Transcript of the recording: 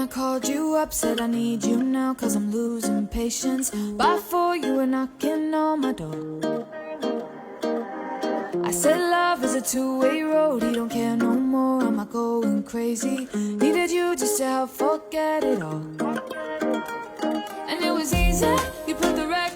called you up, said I need you now, cause I'm losing patience. By 4 you were knocking on my door. I said love is a two-way road, he don't care no more, am I going crazy? Needed you just to help forget it all. And it was easy, you put the record